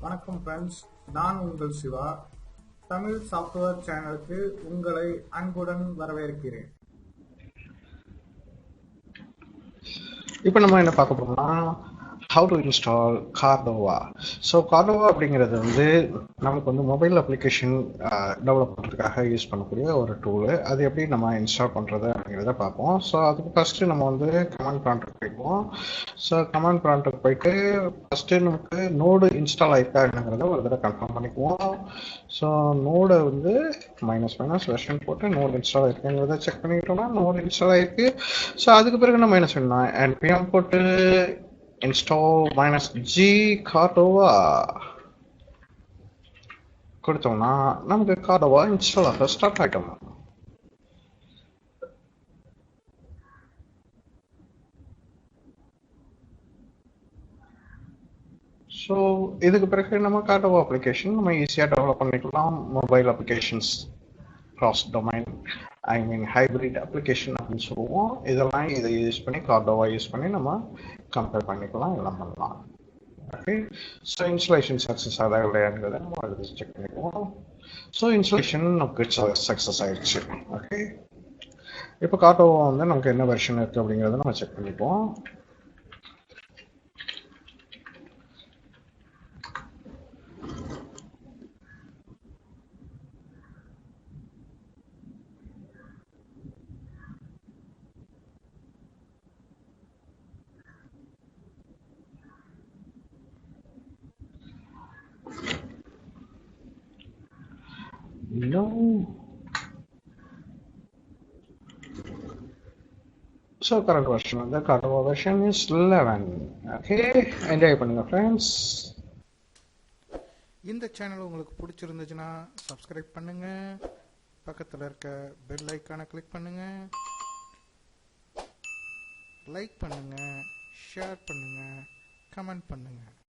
வணக்கம் ஃப்ரெண்ட்ஸ், நான் உங்கள் சிவா. தமிழ் சாஃப்ட்வேர் சேனலுக்கு உங்களை அன்புடன் வரவேற்கிறேன். இப்போ நம்ம என்ன பார்க்க போறோம்னா how to install Cordova. So Cordova அப்படிங்கிறது நமக்கு மொபைல் அப்ளிகேஷன் டெவலப் பண்ணுறதுக்காக யூஸ் பண்ணக்கூடிய ஒரு டூலு. அது எப்படி நம்ம இன்ஸ்டால் பண்ணுறது அப்படிங்கிறத பார்ப்போம். ஸோ அதுக்கு ஃபஸ்ட்டு நம்ம கமாண்ட் ப்ராம்ப்ட்டுக்கு போய்க்குவோம். ஸோ கமாண்ட் ப்ராம்ப்ட்டுக்கு போயிட்டு ஃபஸ்ட்டு நமக்கு நோடு இன்ஸ்டால் ஆயிருக்காங்கிறத ஒரு தடவை கன்ஃபார்ம் பண்ணிக்குவோம். ஸோ நோடை மைனஸ் வெர்ஷன் போட்டு நோடு இன்ஸ்டால் ஆயிருக்குங்கிறத செக் பண்ணிக்கிட்டோம்னா நோடு இன்ஸ்டால் ஆயிருக்கு. ஸோ அதுக்கு பிறகு நம்ம என்ன செய்யணும், npm போட்டு install -g Cordova கொடுத்தோம்னா நமக்கு Cordova இன்ஸ்டால் ஆக ஸ்டார்ட் ஆகிட்டோம். ஸோ இதுக்கு பிறகு நம்ம Cordova அப்ளிகேஷன் நம்ம ஈஸியாக டெவலப் பண்ணிக்கலாம். Mobile applications, cross domain, hybrid application அப்படின்னு சொல்லுவோம். இதெல்லாம் இதை யூஸ் பண்ணி Cordova யூஸ் பண்ணி நம்ம கம்பேர் பண்ணிக்கலாம், எல்லாம் பண்ணலாம். ஓகே, ஸோ இன்ஸ்டாலேஷன் சக்ஸஸ் ஆகுதா இல்லையாங்கிறத நம்ம அடுத்து செக் பண்ணிக்குவோம். ஸோ இன்ஸ்டாலேஷன் நமக்கு சக்ஸஸ் ஆயிடுச்சு. ஓகே, இப்போ Cordova நமக்கு என்ன வெர்ஷன் இருக்குது அப்படிங்கிறத நம்ம செக் பண்ணிப்போம். No. So current version of the Cordova version is 11. Okay, enjoy பண்ணுங்க friends. இந்த சேனல் உங்களுக்கு பிடிச்சிருந்துச்சுன்னா சப்ஸ்கிரைப் பண்ணுங்க, பக்கத்தில் இருக்க பெல் ஐக்கானை கிளிக் பண்ணுங்க, லைக் பண்ணுங்க, ஷேர் பண்ணுங்க, கமெண்ட் பண்ணுங்க.